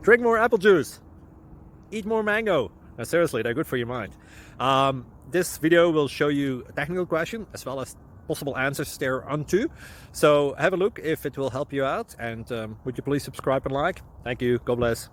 Drink more apple juice. Eat more mango. Now, seriously, they're good for your mind. This video will show you a technical question as well as possible answers thereunto. So have a look if it will help you out, and would you please subscribe and like? Thank you. God bless.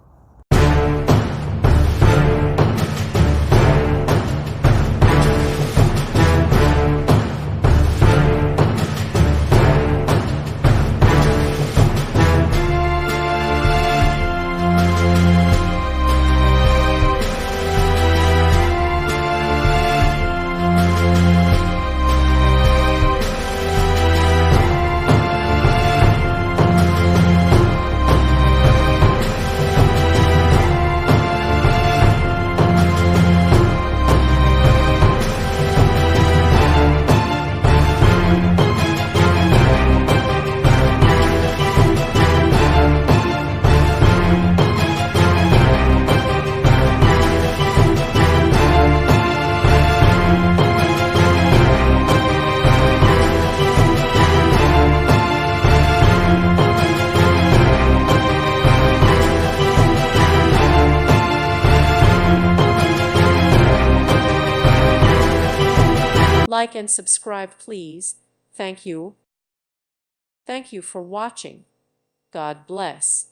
Like and subscribe, please. Thank you. Thank you for watching. God bless.